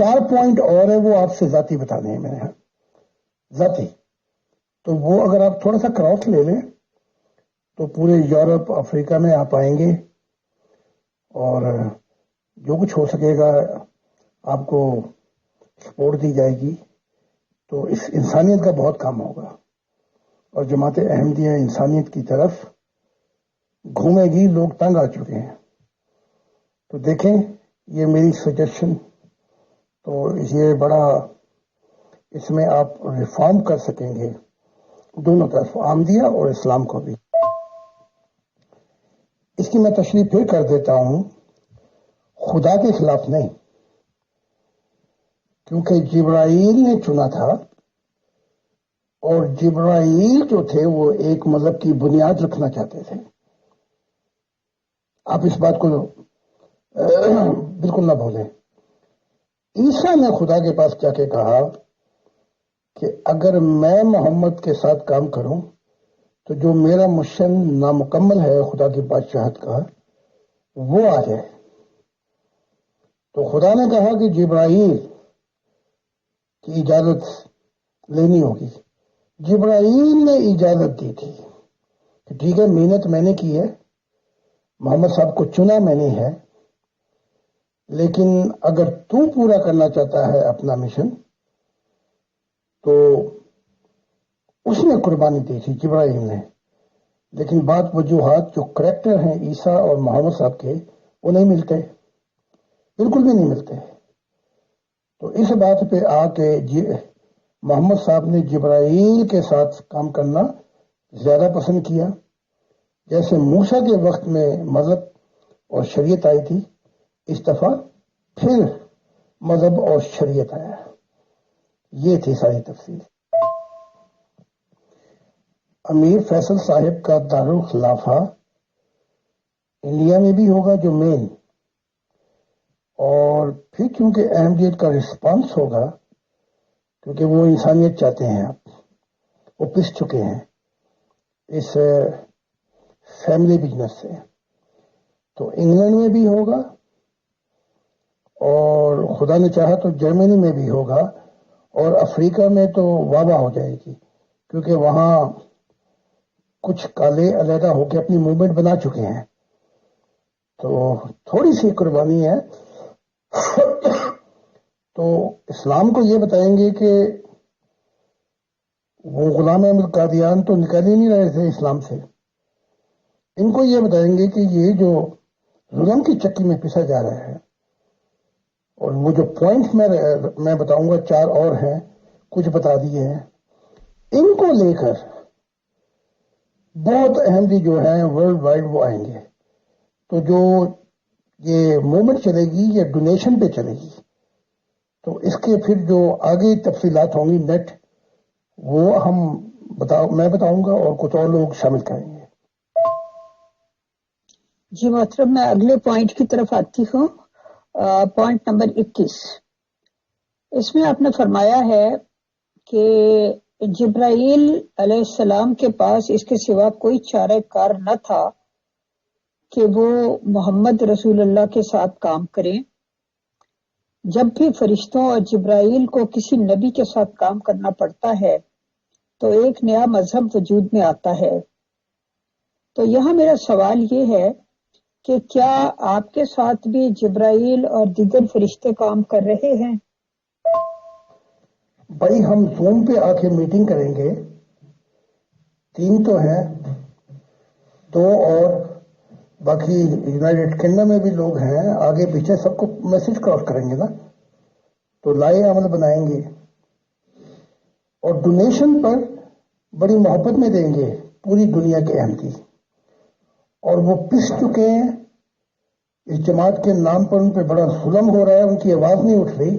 4 point اور ہے وہ آپ سے ذاتی بتانے ہیں میں نے، ذاتی. تو وہ اگر آپ تھوڑا سا کراس لے لیں تو پورے یورپ افریقہ میں آپ آئیں گے، اور جو کچھ ہو سکے گا آپ کو سپورٹ دی جائے گی. تو اس انسانیت کا بہت کام ہوگا، اور جماعت احمدیہ انسانیت کی طرف گھومے گی. لوگ تنگ آ چکے ہیں. تو دیکھیں، یہ میری سجیشن، تو یہ بڑا، اس میں آپ ریفارم کر سکیں گے دونوں طرف، احمدیہ اور اسلام کو بھی. اس کی میں تشریح پھر کر دیتا ہوں، خدا کے خلاف نہیں، کیونکہ جبرائیل نے چنا تھا، اور جبرائیل جو تھے وہ ایک مذہب کی بنیاد رکھنا چاہتے تھے. آپ اس بات کو بالکل نہ بھولیں. عیسیٰ نے خدا کے پاس جا کے کہا کہ اگر میں محمد کے ساتھ کام کروں تو جو میرا مشن نامکمل ہے خدا کی بادشاہت کا، وہ آ جائے. تو خدا نے کہا کہ جبرائیل کی اجازت لینی ہوگی. جبرائیل نے اجازت دی تھی کہ ٹھیک ہے، محنت میں نے کی ہے، محمد صاحب کو چنا میں نے ہے، لیکن اگر تو پورا کرنا چاہتا ہے اپنا مشن، تو اس نے قربانی دی تھی جبرائیل نے. لیکن بات وجوہات جو کریکٹر ہیں عیسیٰ اور محمد صاحب کے، وہ نہیں ملتے، بالکل بھی نہیں ملتے. تو اس بات پہ آ کے محمد صاحب نے جبرائیل کے ساتھ کام کرنا زیادہ پسند کیا. جیسے موسیٰ کے وقت میں مذہب اور شریعت آئی تھی، اس دفعہ پھر مذہب اور شریعت آیا. یہ تھی ساری تفصیل. امیر فیصل صاحب کا دارالخلافہ انڈیا میں بھی ہوگا جو مین، اور پھر چونکہ احمدیت کا رسپانس ہوگا، کیونکہ وہ انسانیت چاہتے ہیں، آپ وہ پس چکے ہیں اس فیملی بزنس سے. تو انگلینڈ میں بھی ہوگا، اور خدا نے چاہا تو جرمنی میں بھی ہوگا، اور افریقہ میں تو وابا ہو جائے گی، کیونکہ وہاں کچھ کالے علیحدہ ہو کے اپنی موومنٹ بنا چکے ہیں. تو تھوڑی سی قربانی ہے. تو اسلام کو یہ بتائیں گے کہ وہ غلام احمد قادیان تو نکل ہی نہیں رہے تھے اسلام سے. ان کو یہ بتائیں گے کہ یہ جو ظلم کی چکی میں پسا جا رہا ہے، اور وہ جو پوائنٹ میں بتاؤں گا 4 اور ہیں، کچھ بتا دیے ہیں، ان کو لے کر بہت احمدی جو ہیں ورلڈ وائڈ وہ آئیں گے. تو جو یہ موومنٹ چلے گی یہ ڈونیشن پہ چلے گی. تو اس کے پھر جو آگے تفصیلات ہوں گی نیٹ، وہ میں بتاؤں گا اور کچھ اور لوگ شامل کریں گے. جی محترم، میں اگلے پوائنٹ کی طرف آتی ہوں. Point number 21. اس میں آپ نے فرمایا ہے کہ جبرائیل علیہ السلام کے پاس اس کے سوا کوئی چارہ کار نہ تھا کہ وہ محمد رسول اللہ کے ساتھ کام کریں. جب بھی فرشتوں اور جبرائیل کو کسی نبی کے ساتھ کام کرنا پڑتا ہے تو ایک نیا مذہب وجود میں آتا ہے. تو یہاں میرا سوال یہ ہے کہ کیا آپ کے ساتھ بھی جبرائیل اور دیگر فرشتے کام کر رہے ہیں؟ بھائی ہم زوم پہ آ کے میٹنگ کریں گے. 3 تو ہیں، 2 اور باقی یونائیٹڈ کنگڈم میں بھی لوگ ہیں، آگے پیچھے سب کو میسج کراس کریں گے نا. تو لائے عمل بنائیں گے، اور ڈونیشن پر بڑی محبت میں دیں گے پوری دنیا کے احمدی. اور وہ پس چکے ہیں، اس جماعت کے نام پر ان پہ بڑا ظلم ہو رہا ہے، ان کی آواز نہیں اٹھ رہی.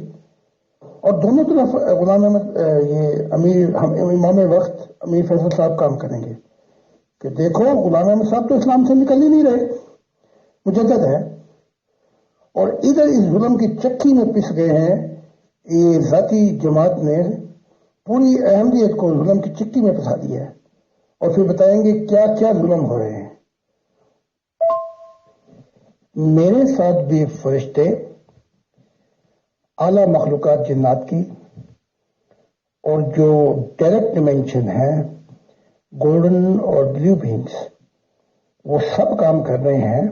اور دونوں طرف غلام احمد یہ امام وقت امیر فیصل صاحب کام کریں گے کہ دیکھو غلام احمد صاحب تو اسلام سے نکل ہی نہیں رہے، مجدد ہے، اور ادھر اس ظلم کی چکی میں پس گئے ہیں. یہ ذاتی جماعت نے پوری احمدیت کو ظلم کی چکی میں پھنسا دیا ہے، اور پھر بتائیں گے کیا کیا ظلم ہو رہے ہیں. میرے ساتھ بھی فرشتے اعلیٰ مخلوقات جنات کی اور جو ڈائریکٹ ڈیمینشن ہے گولڈن اور بلیو بینگس، وہ سب کام کر رہے ہیں.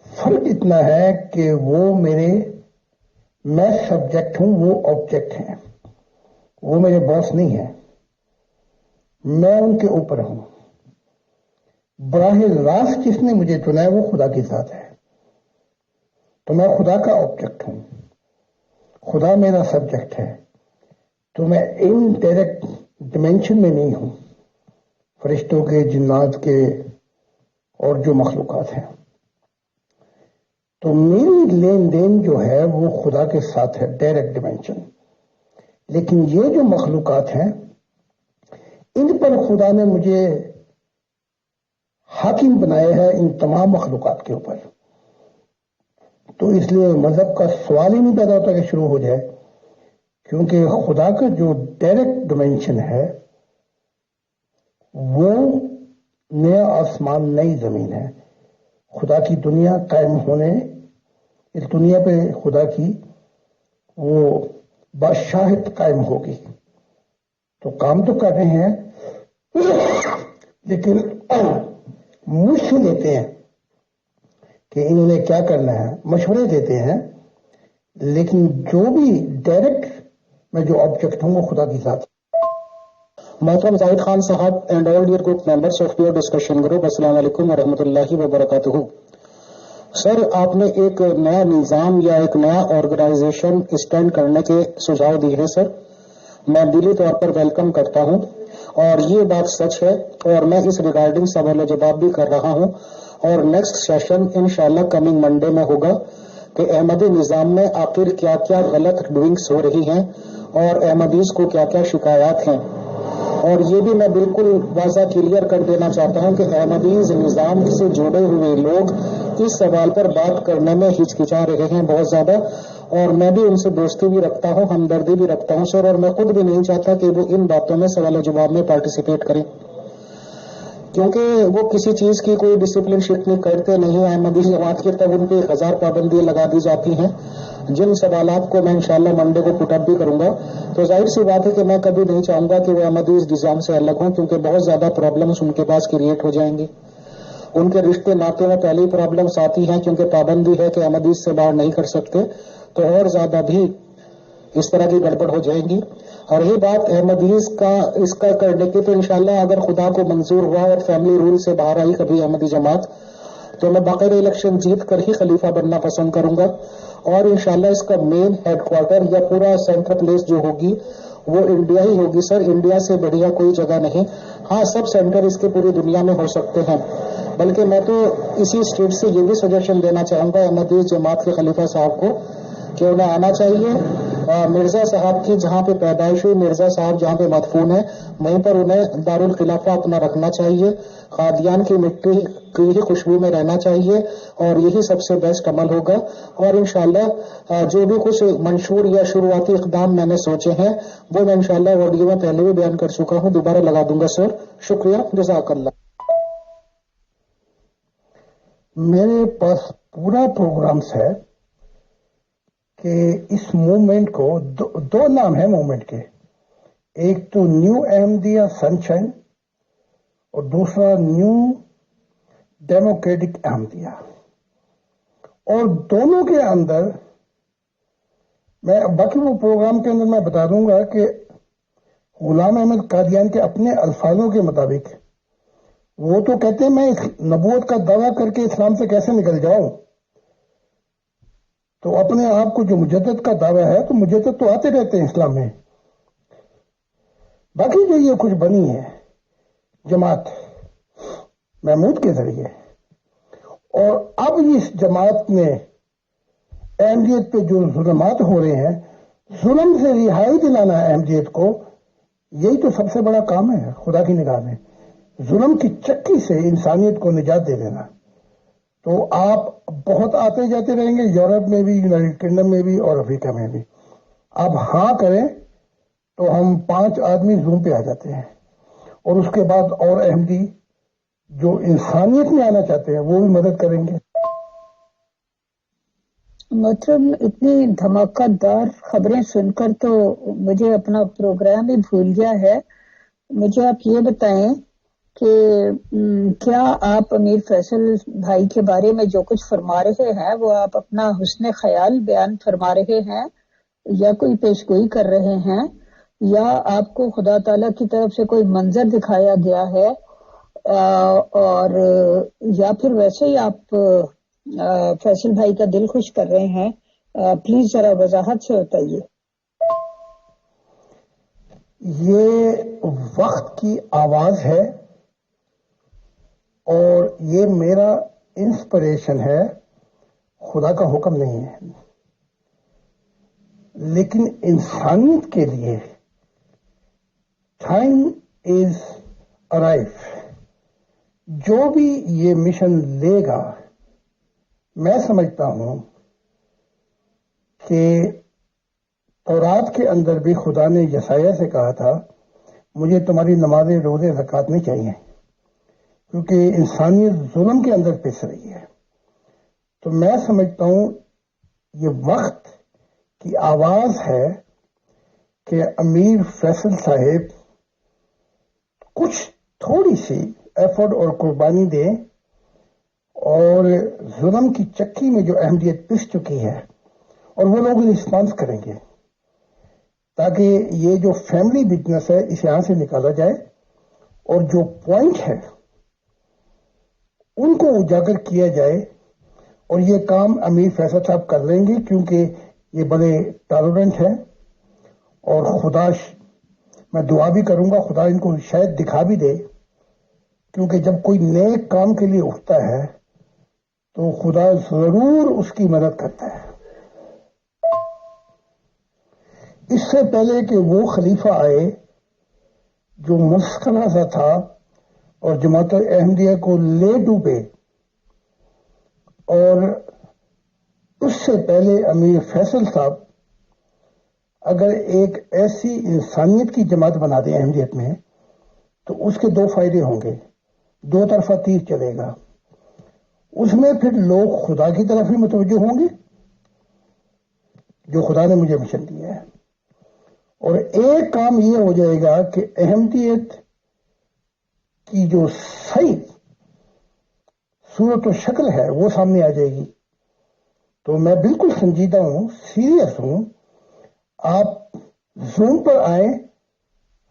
فرق اتنا ہے کہ میں سبجیکٹ ہوں، وہ آبجیکٹ ہیں. وہ میرے باس نہیں ہے، میں ان کے اوپر ہوں. براہ راست جس نے مجھے چنا ہے وہ خدا کی ذات ہے. تو میں خدا کا آبجیکٹ ہوں، خدا میرا سبجیکٹ ہے. تو میں ان ڈائریکٹ ڈیمینشن میں نہیں ہوں، فرشتوں کے، جنات کے اور جو مخلوقات ہیں. تو میری لین دین جو ہے وہ خدا کے ساتھ ہے، ڈائریکٹ ڈیمینشن. لیکن یہ جو مخلوقات ہیں ان پر خدا نے مجھے حاکم بنایا ہے، ان تمام مخلوقات کے اوپر. تو اس لیے مذہب کا سوال ہی نہیں پیدا ہوتا کہ شروع ہو جائے، کیونکہ خدا کا جو ڈائریکٹ ڈیمینشن ہے وہ نیا آسمان، نئی زمین ہے. خدا کی دنیا قائم ہونے، اس دنیا پہ خدا کی وہ بادشاہت قائم ہوگی. تو کام تو کر رہے ہیں لیکن مجھ سے لیتے ہیں کہ انہوں نے کیا کرنا ہے، مشورے دیتے ہیں. لیکن جو بھی ڈائریکٹ میں جو آبجیکٹ ہوں وہ خدا کی ذات. محترم زاہد خان صاحب and all dear group members of pure discussion group, السلام علیکم ورحمۃ اللہ وبرکاتہ. سر، آپ نے ایک نیا نظام یا ایک نیا آرگنائزیشن اسٹینڈ کرنے کے سجھاؤ دیے ہیں. سر، میں دلی طور پر ویلکم کرتا ہوں اور یہ بات سچ ہے اور میں اس ریگارڈنگ سوال و جواب بھی کر رہا ہوں. اور نیکسٹ سیشن انشاءاللہ کمنگ منڈے میں ہوگا کہ احمدی نظام میں آخر کیا کیا غلط ڈوئنگس ہو رہی ہیں اور احمدیز کو کیا کیا شکایات ہیں. اور یہ بھی میں بالکل واضح کلیئر کر دینا چاہتا ہوں کہ احمدیز نظام سے جڑے ہوئے لوگ اس سوال پر بات کرنے میں ہچکچا رہے ہیں بہت زیادہ، اور میں بھی ان سے دوستی بھی رکھتا ہوں، ہمدردی بھی رکھتا ہوں سر. اور میں خود بھی نہیں چاہتا کہ وہ ان باتوں میں سوال و جواب میں پارٹیسپیٹ کریں، کیونکہ وہ کسی چیز کی کوئی ڈسپلن شکنی کرتے نہیں. احمدی جماعت کی تب ان پہ 1000 پابندیاں لگا دی جاتی ہیں، جن سوالات کو میں انشاءاللہ منڈے کو پٹ اپ بھی کروں گا. تو ظاہر سی بات ہے کہ میں کبھی نہیں چاہوں گا کہ وہ احمدی اس نظام سے الگ ہوں، کیونکہ بہت زیادہ پرابلمس ان کے پاس کریٹ ہو جائیں گی. ان کے رشتے ناطے میں پہلی پرابلمس آتی ہیں کیونکہ پابندی ہے کہ احمدی سے باہر نہیں کر سکتے، تو اور زیادہ بھی اس طرح کی گڑبڑ ہو جائے گی. اور یہ بات احمدیز کا اس کا کرنے کی، تو انشاءاللہ اگر خدا کو منظور ہوا اور فیملی رول سے باہر آئی کبھی احمدی جماعت، تو میں باقاعدہ الیکشن جیت کر ہی خلیفہ بننا پسند کروں گا. اور انشاءاللہ اس کا مین ہیڈ کوارٹر یا پورا سینٹر پلیس جو ہوگی وہ انڈیا ہی ہوگی. سر، انڈیا سے بڑھیا کوئی جگہ نہیں. ہاں، سب سینٹر اس کے پوری دنیا میں ہو سکتے ہیں، بلکہ میں تو اسی اسٹیٹ سے یہ بھی سجیشن دینا چاہوں گا احمدی جماعت کے خلیفہ صاحب کو کہ انہیں آنا چاہیے. مرزا صاحب کی جہاں پہ پیدائش ہوئی، مرزا صاحب جہاں پہ مدفون ہے، وہیں پر انہیں دارالخلافہ اپنا رکھنا چاہیے. قادیان کی مٹی کی ہی خوشبو میں رہنا چاہیے اور یہی سب سے بیسٹ عمل ہوگا. اور انشاءاللہ جو بھی کچھ منشور یا شروعاتی اقدام میں نے سوچے ہیں وہ میں انشاءاللہ آڈیو میں پہلے بھی بیان کر چکا ہوں، دوبارہ لگا دوں گا. سر، شکریہ، جزاک اللہ. میرے پاس پورا پروگرامز ہے کہ اس موومنٹ کو دو نام ہے موومنٹ کے، ایک تو نیو احمدیہ سنشائن اور دوسرا نیو ڈیموکریٹک احمدیہ. اور دونوں کے اندر میں باقی وہ پروگرام کے اندر میں بتا دوں گا کہ غلام احمد قادیان کے اپنے الفاظوں کے مطابق وہ تو کہتے ہیں میں نبوت کا دعویٰ کر کے اسلام سے کیسے نکل جاؤں. تو اپنے آپ کو جو مجدد کا دعویٰ ہے تو مجدد تو آتے رہتے ہیں اسلام میں. باقی جو یہ کچھ بنی ہے جماعت محمود کے ذریعے، اور اب اس جماعت میں احمدیت پہ جو ظلمات ہو رہے ہیں، ظلم سے رہائی دلانا ہے احمدیت کو، یہی تو سب سے بڑا کام ہے خدا کی نگاہ میں. ظلم کی چکی سے انسانیت کو نجات دے دینا. تو آپ بہت آتے جاتے رہیں گے، یورپ میں بھی، یونائیٹڈ کنگڈم میں بھی اور افریقہ میں بھی. آپ ہاں کریں تو ہم 5 آدمی زوم پہ آ جاتے ہیں، اور اس کے بعد اور احمدی جو انسانیت میں آنا چاہتے ہیں وہ بھی مدد کریں گے. محترم اتنی دھماکہ دار خبریں سن کر تو مجھے اپنا پروگرام ہی بھول گیا ہے. مجھے آپ یہ بتائیں کہ کیا آپ امیر فیصل بھائی کے بارے میں جو کچھ فرما رہے ہیں وہ آپ اپنا حسن خیال بیان فرما رہے ہیں یا کوئی پیشگوئی کر رہے ہیں یا آپ کو خدا تعالی کی طرف سے کوئی منظر دکھایا گیا ہے اور یا پھر ویسے ہی آپ فیصل بھائی کا دل خوش کر رہے ہیں؟ پلیز ذرا وضاحت سے بتائیے. یہ وقت کی آواز ہے اور یہ میرا انسپریشن ہے، خدا کا حکم نہیں ہے. لیکن انسانیت کے لیے ٹائم از ارائیو. جو بھی یہ مشن لے گا، میں سمجھتا ہوں کہ تورات کے اندر بھی خدا نے یسایہ سے کہا تھا مجھے تمہاری نمازیں روزے زکوٰۃ نہیں چاہیے، کیونکہ انسانیت ظلم کے اندر پس رہی ہے. تو میں سمجھتا ہوں یہ وقت کی آواز ہے کہ امیر فیصل صاحب کچھ تھوڑی سی ایفرٹ اور قربانی دیں اور ظلم کی چکی میں جو اہمیت پس چکی ہے اور وہ لوگ رسپانس کریں گے تاکہ یہ جو فیملی بزنس ہے اس یہاں سے نکالا جائے اور جو پوائنٹ ہے ان کو اجاگر کیا جائے. اور یہ کام امیر فیصل صاحب کر لیں گے کیونکہ یہ بڑے ٹالرنٹ ہیں اور خدا میں دعا بھی کروں گا خدا ان کو شاید دکھا بھی دے، کیونکہ جب کوئی نیک کام کے لیے اٹھتا ہے تو خدا ضرور اس کی مدد کرتا ہے. اس سے پہلے کہ وہ خلیفہ آئے جو مسکنہ سا تھا اور جماعت احمدیہ کو لے ڈوبے، اور اس سے پہلے امیر فیصل صاحب اگر ایک ایسی انسانیت کی جماعت بنا دیں احمدیت میں تو اس کے دو فائدے ہوں گے. دو طرفہ تیر چلے گا. اس میں پھر لوگ خدا کی طرف ہی متوجہ ہوں گے جو خدا نے مجھے مشن دیا ہے، اور ایک کام یہ ہو جائے گا کہ احمدیت کی جو صحیح صورت و شکل ہے وہ سامنے آ جائے گی. تو میں بالکل سنجیدہ ہوں، سیریس ہوں. آپ زوم پر آئیں،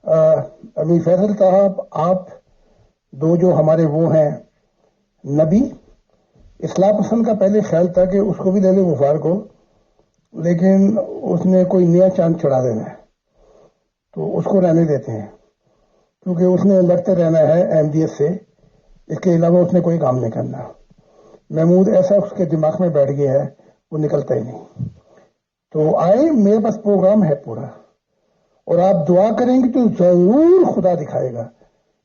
امیر فیصل صاحب آپ دو جو ہمارے وہ ہیں نبی، اصلاح پسند کا پہلے خیال تھا کہ اس کو بھی لے لیں غفار کو، لیکن اس نے کوئی نیا چاند چڑھا دینا ہے تو اس کو رہنے دیتے ہیں کیونکہ اس نے لڑتے رہنا ہے احمدیت سے، اس کے علاوہ اس نے کوئی کام نہیں کرنا. محمود ایسا اس کے دماغ میں بیٹھ گیا ہے وہ نکلتا ہی نہیں. تو آئے، میرے پاس پروگرام ہے پورا، اور آپ دعا کریں گے تو ضرور خدا دکھائے گا.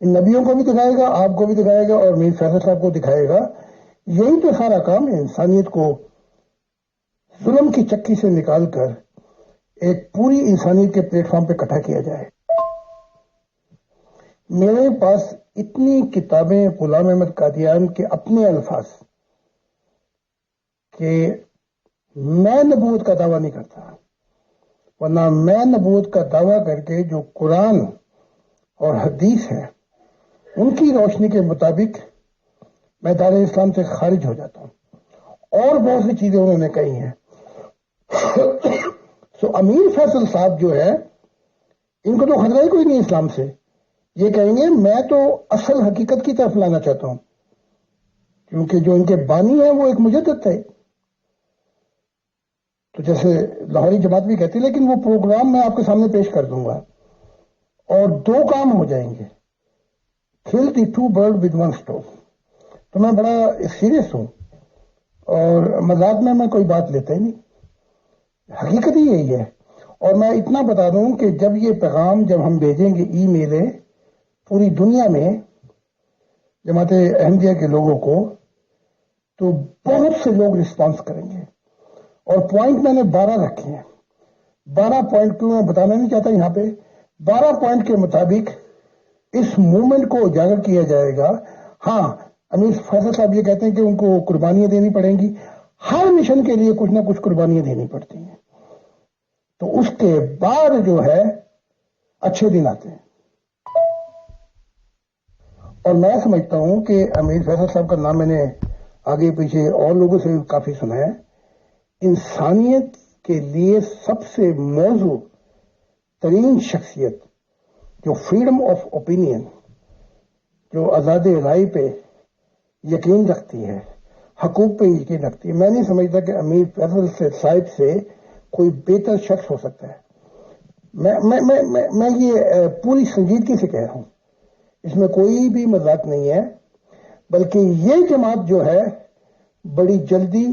ان نبیوں کو بھی دکھائے گا، آپ کو بھی دکھائے گا اور میر فیصل صاحب کو دکھائے گا. یہی تو سارا کام ہے، انسانیت کو ظلم کی چکی سے نکال کر ایک پوری انسانیت کے پلیٹ فارم پہ اکٹھا کیا جائے. میرے پاس اتنی کتابیں غلام احمد قادیان کے اپنے الفاظ کہ میں نبوت کا دعویٰ نہیں کرتا، ورنہ میں نبوت کا دعویٰ کر کے جو قرآن اور حدیث ہے ان کی روشنی کے مطابق میں دار اسلام سے خارج ہو جاتا ہوں. اور بہت سی چیزیں انہوں نے کہی ہیں. سو امیر فیصل صاحب جو ہے ان کو تو خطرہ ہی کوئی نہیں اسلام سے. یہ کہیں گے میں تو اصل حقیقت کی طرف لانا چاہتا ہوں، کیونکہ جو ان کے بانی ہیں وہ ایک مجدد تھے. تو جیسے لاہوری جماعت بھی کہتی ہے، لیکن وہ پروگرام میں آپ کے سامنے پیش کر دوں گا اور دو کام ہو جائیں گے. Kill the two bird with one stone. تو میں بڑا سیریس ہوں اور مذاق میں کوئی بات لیتا ہی نہیں، حقیقت ہی یہی ہے. اور میں اتنا بتا دوں کہ جب یہ پیغام جب ہم بھیجیں گے ای میلیں پوری دنیا میں جماعت احمدیہ کے لوگوں کو، تو بہت سے لوگ رسپانس کریں گے. اور پوائنٹ میں نے 12 رکھے ہیں. 12 پوائنٹ کیوں میں بتانا نہیں چاہتا یہاں پہ. 12 پوائنٹ کے مطابق اس موومنٹ کو اجاگر کیا جائے گا. ہاں، امیر فیصل صاحب یہ کہتے ہیں کہ ان کو قربانیاں دینی پڑیں گی. ہر مشن کے لیے کچھ نہ کچھ قربانیاں دینی پڑتی ہیں، تو اس کے بعد جو ہے اچھے دن آتے ہیں. اور میں سمجھتا ہوں کہ امیر فیصل صاحب کا نام میں نے آگے پیچھے اور لوگوں سے بھی کافی سنا ہے. انسانیت کے لیے سب سے موزوں ترین شخصیت جو فریڈم آف اوپینین، جو آزاد رائے پہ یقین رکھتی ہے، حقوق پہ یقین رکھتی ہے، میں نہیں سمجھتا کہ امیر فیصل صاحب سے کوئی بہتر شخص ہو سکتا ہے. میں یہ پوری سنجیدگی سے کہہ رہا ہوں، اس میں کوئی بھی مذاق نہیں ہے. بلکہ یہ جماعت جو ہے بڑی جلدی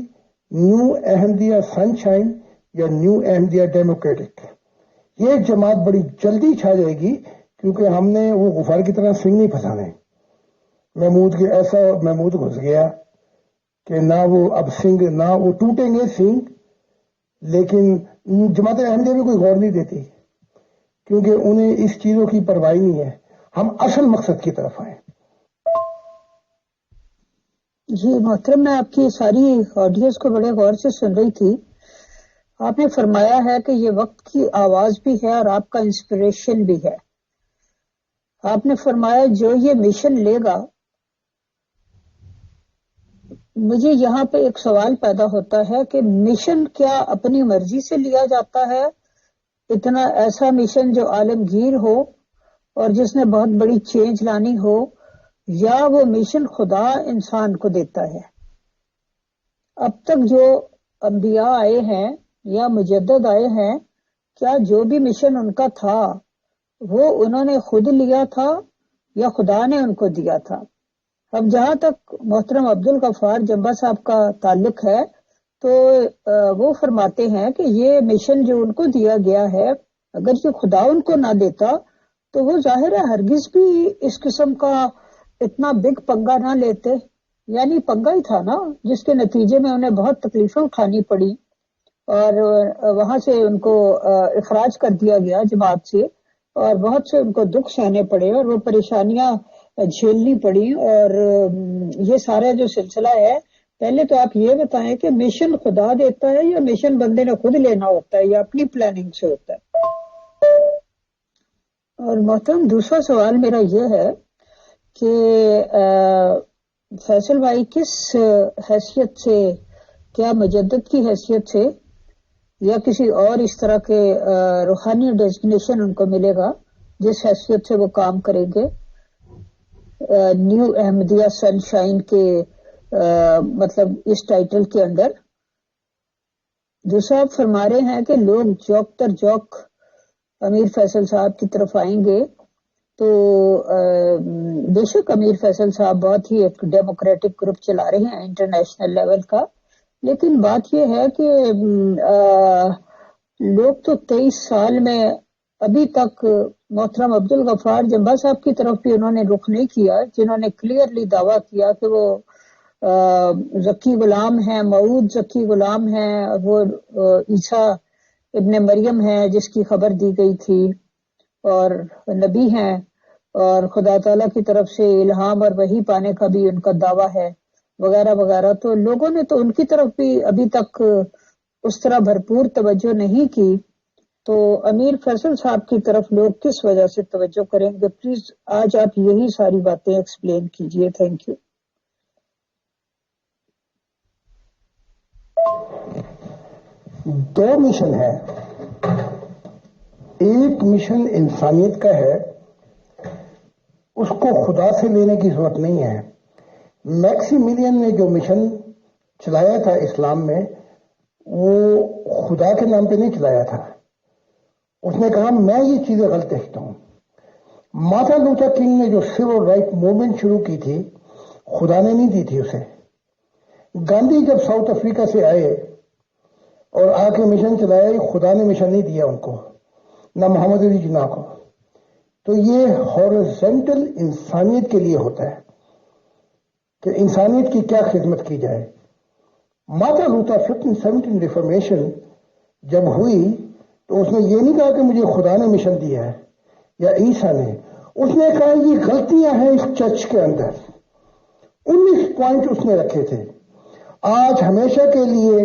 نیو احمدیہ سن شائن یا نیو احمدیہ ڈیموکریٹک، یہ جماعت بڑی جلدی چھا جائے گی، کیونکہ ہم نے وہ غفار کی طرح سنگ نہیں پھنسانے. محمود کے ایسا محمود گھس گیا کہ نہ وہ اب سنگ، نہ وہ ٹوٹیں گے سنگ. لیکن جماعت احمدیہ بھی کوئی غور نہیں دیتی، کیونکہ انہیں اس چیزوں کی پرواہ نہیں ہے. ہم اصل مقصد کی طرف آئیں. جی محترم، میں آپ کی ساری آڈیوز کو بڑے غور سے سن رہی تھی. آپ نے فرمایا ہے کہ یہ وقت کی آواز بھی ہے اور آپ کا انسپریشن بھی ہے. آپ نے فرمایا جو یہ مشن لے گا. مجھے یہاں پہ ایک سوال پیدا ہوتا ہے کہ مشن کیا اپنی مرضی سے لیا جاتا ہے؟ اتنا ایسا مشن جو عالمگیر ہو اور جس نے بہت بڑی چینج لانی ہو، یا وہ مشن خدا انسان کو دیتا ہے؟ اب تک جو انبیاء آئے ہیں یا مجدد آئے ہیں، کیا جو بھی مشن ان کا تھا وہ انہوں نے خود لیا تھا یا خدا نے ان کو دیا تھا؟ اب جہاں تک محترم عبدالغفار جمبا صاحب کا تعلق ہے، تو وہ فرماتے ہیں کہ یہ مشن جو ان کو دیا گیا ہے، اگر یہ خدا ان کو نہ دیتا تو وہ ظاہر ہے ہرگز بھی اس قسم کا اتنا بگ پنگا نہ لیتے. یعنی پنگا ہی تھا نا، جس کے نتیجے میں انہیں بہت تکلیفیں اٹھانی پڑی اور وہاں سے ان کو اخراج کر دیا گیا جماعت سے، اور بہت سے ان کو دکھ سہنے پڑے اور وہ پریشانیاں جھیلنی پڑی. اور یہ سارا جو سلسلہ ہے، پہلے تو آپ یہ بتائیں کہ مشن خدا دیتا ہے یا مشن بندے نے خود لینا ہوتا ہے یا اپنی پلاننگ سے ہوتا ہے؟ اور محترم دوسرا سوال میرا یہ ہے کہ فیصل بھائی کس حیثیت سے، کیا مجدد کی حیثیت سے یا کسی اور اس طرح کے روحانی ڈیزگنیشن ان کو ملے گا جس حیثیت سے وہ کام کریں گے نیو احمدیہ سن شائن کے مطلب اس ٹائٹل کے اندر؟ دوسرا آپ فرما رہے ہیں کہ لوگ جوک تر جوک امیر فیصل صاحب کی طرف آئیں گے، تو بے شک امیر فیصل صاحب بہت ہی ایک ڈیموکریٹک گروپ چلا رہے ہیں انٹرنیشنل لیول کا. لیکن بات یہ ہے کہ لوگ تو 23 سال میں ابھی تک محترم عبدالغفار جمبا صاحب کی طرف بھی انہوں نے رخ نہیں کیا، جنہوں نے کلیئرلی دعویٰ کیا کہ وہ ذکی غلام ہیں، موعود ذکی غلام ہیں، وہ عیسیٰ ابن مریم ہے جس کی خبر دی گئی تھی، اور نبی ہیں، اور خدا تعالیٰ کی طرف سے الہام اور وحی پانے کا بھی ان کا دعویٰ ہے، وغیرہ وغیرہ. تو لوگوں نے تو ان کی طرف بھی ابھی تک اس طرح بھرپور توجہ نہیں کی. تو امیر فیصل صاحب کی طرف لوگ کس وجہ سے توجہ کریں گے؟ پلیز آج آپ یہی ساری باتیں ایکسپلین کیجئے. Thank you. دو مشن ہے، ایک مشن انسانیت کا ہے، اس کو خدا سے لینے کی ضرورت نہیں ہے. میکسیملین نے جو مشن چلایا تھا اسلام میں، وہ خدا کے نام پہ نہیں چلایا تھا. اس نے کہا میں یہ چیزیں غلط دیکھتا ہوں. مارٹن لوتھر کنگ نے جو سول رائٹ موومنٹ شروع کی تھی، خدا نے نہیں دی تھی اسے. گاندھی جب ساؤتھ افریقہ سے آئے اور آ کے مشن چلایا، خدا نے مشن نہیں دیا ان کو، نہ محمد علی جناح کو. تو یہ ہارزونٹل انسانیت کے لیے ہوتا ہے کہ انسانیت کی کیا خدمت کی جائے. مارٹن لوتھر 1517 ریفارمیشن جب ہوئی تو اس نے یہ نہیں کہا کہ مجھے خدا نے مشن دیا ہے یا عیسیٰ نے. اس نے کہا یہ غلطیاں ہیں اس چرچ کے اندر. 19 پوائنٹ اس نے رکھے تھے. آج ہمیشہ کے لیے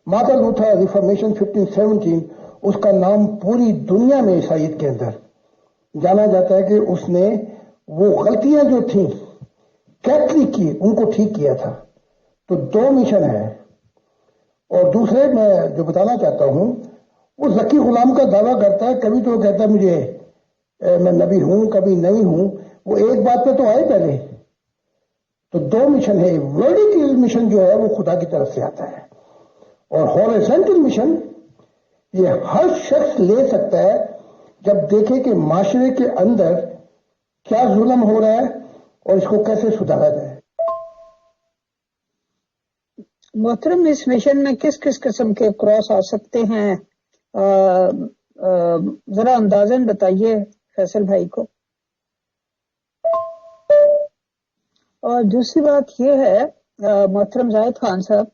مارٹن لوتھر ریفارمیشن 1517 اس کا نام پوری دنیا میں عیسائیت کے اندر جانا جاتا ہے کہ اس نے وہ غلطیاں جو تھیں کیتھولک کی ان کو ٹھیک کیا تھا. تو 2 مشن ہے. اور دوسرے میں جو بتانا چاہتا ہوں وہ ذکی غلام کا دعویٰ کرتا ہے, کبھی تو کہتا ہے مجھے میں نبی ہوں کبھی نہیں ہوں. وہ ایک بات پہ تو آئے پہلے. تو 2 مشن ہے. ورٹیکل مشن جو ہے وہ خدا کی طرف سے آتا ہے, اور ہارزونٹل مشن یہ ہر شخص لے سکتا ہے جب دیکھے کہ معاشرے کے اندر کیا ظلم ہو رہا ہے اور اس کو کیسے سدھارا جائے. محترم, اس مشن میں کس کس قسم کے کراس آ سکتے ہیں, ذرا اندازاً بتائیے فیصل بھائی کو. اور دوسری بات یہ ہے محترم زاہد خان صاحب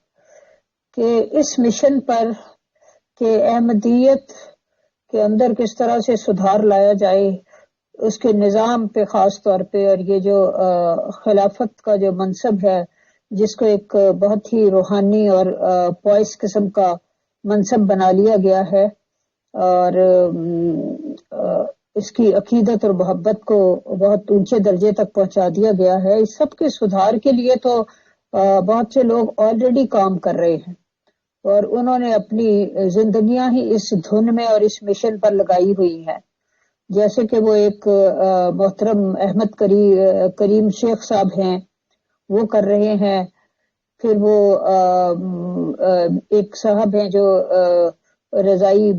کہ اس مشن پر کہ احمدیت کے اندر کس طرح سے سدھار لایا جائے, اس کے نظام پہ خاص طور پہ, اور یہ جو خلافت کا جو منصب ہے جس کو ایک بہت ہی روحانی اور پوائس قسم کا منصب بنا لیا گیا ہے, اور اس کی عقیدت اور محبت کو بہت اونچے درجے تک پہنچا دیا گیا ہے. اس سب کے سدھار کے لیے تو بہت سے لوگ آلریڈی کام کر رہے ہیں, اور انہوں نے اپنی زندگیاں ہی اس دھن میں اور اس مشن پر لگائی ہوئی ہیں. جیسے کہ وہ ایک محترم احمد کریم شیخ صاحب ہیں, وہ کر رہے ہیں. پھر وہ ایک صاحب ہیں جو رضائی